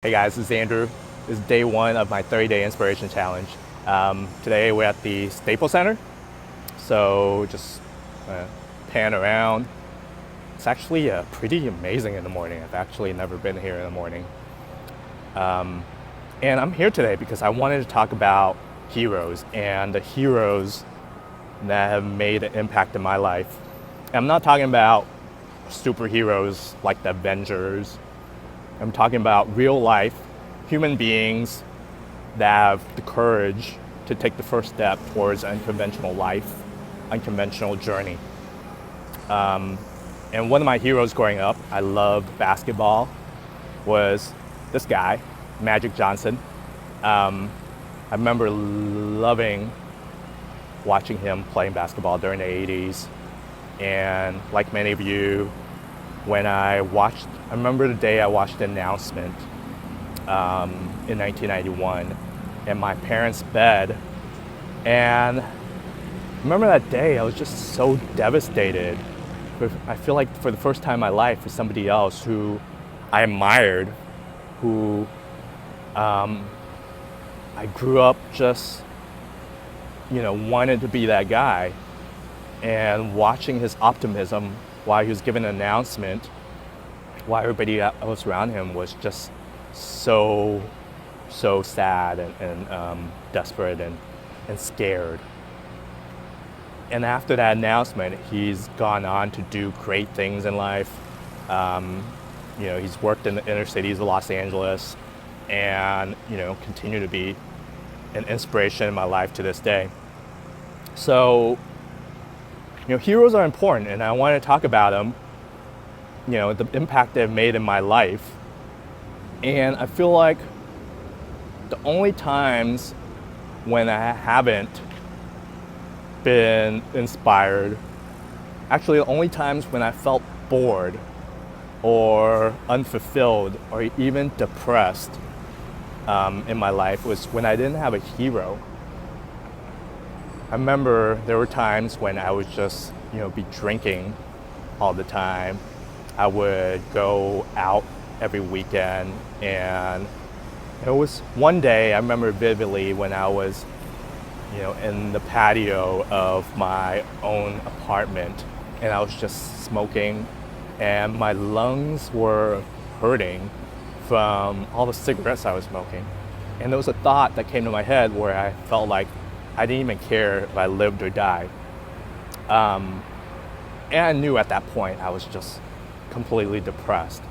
Hey guys, this is Andrew. This is day one of my 30-day inspiration challenge. Today we're at the Staples Center, so just pan around. It's actually pretty amazing in the morning. I've actually never been here in the morning. And I'm here today because I wanted to talk about heroes and the heroes that have made an impact in my life. And I'm not talking about superheroes like the Avengers. I'm talking about real life human beings that have the courage to take the first step towards unconventional life, unconventional journey. And one of my heroes growing up, I loved basketball, was this guy, Magic Johnson. I remember loving watching him playing basketball during the 80s. And like many of you, when I remember the day I watched the announcement in 1991 in my parents' bed. And I remember that day, I was just so devastated. I feel like for the first time in my life, for somebody else who I admired, who I grew up just, wanted to be that guy. And watching his optimism while he was giving an announcement, while everybody else around him was just so sad and desperate and scared. And after that announcement, he's gone on to do great things in life. He's worked in the inner cities of Los Angeles and, continue to be an inspiration in my life to this day. So, heroes are important, and I want to talk about them, the impact they've made in my life. And I feel like the only times when I haven't been inspired, actually the only times when I felt bored or unfulfilled or even depressed in my life was when I didn't have a hero. I remember there were times when I would just, be drinking all the time. I would go out every weekend, and it was one day I remember vividly when I was, in the patio of my own apartment, and I was just smoking, and my lungs were hurting from all the cigarettes I was smoking. And there was a thought that came to my head where I felt like I didn't even care if I lived or died. And I knew at that point I was just completely depressed.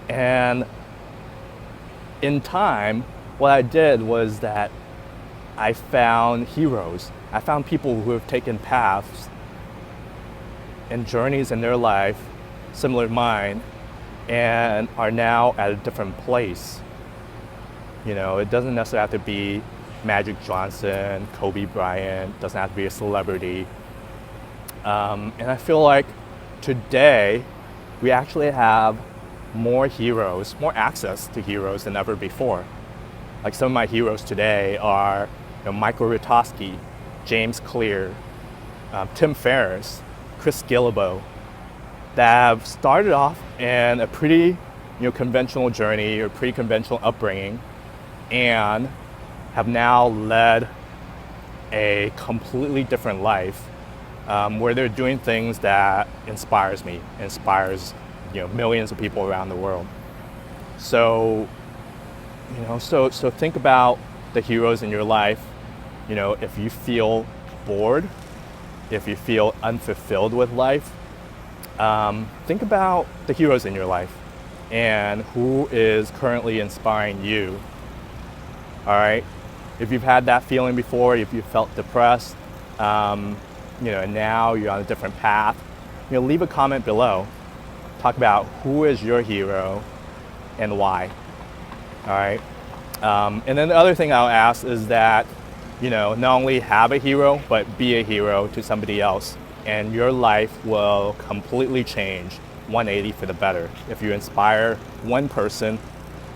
And in time, what I did was that I found heroes. I found people who have taken paths and journeys in their life similar to mine and are now at a different place. It doesn't necessarily have to be Magic Johnson, Kobe Bryant, doesn't have to be a celebrity. And I feel like today we actually have more heroes, more access to heroes than ever before. Like some of my heroes today are Michael Rutowski, James Clear, Tim Ferriss, Chris Guillebeau, that have started off in a pretty conventional journey or pretty conventional upbringing, and have now led a completely different life where they're doing things that inspires millions of people around the world. So, so think about the heroes in your life. If you feel bored, if you feel unfulfilled with life, think about the heroes in your life and who is currently inspiring you. All right. If you've had that feeling before, if you felt depressed, and now you're on a different path, leave a comment below. Talk about who is your hero and why. All right. And then the other thing I'll ask is that, not only have a hero, but be a hero to somebody else, and your life will completely change 180 for the better if you inspire one person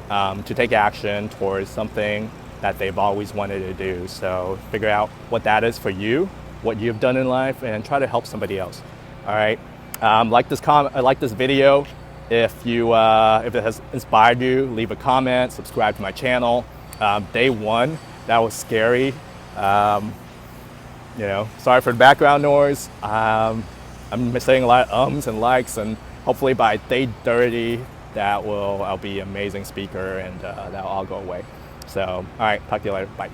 to take action towards something that they've always wanted to do. So figure out what that is for you, what you've done in life, and try to help somebody else. All right. Like this video. If it has inspired you, leave a comment, subscribe to my channel. Day one, that was scary. Sorry for the background noise. I'm saying a lot of ums and likes, and hopefully by day 30, I'll be an amazing speaker, and that'll all go away. So, all right, talk to you later. Bye.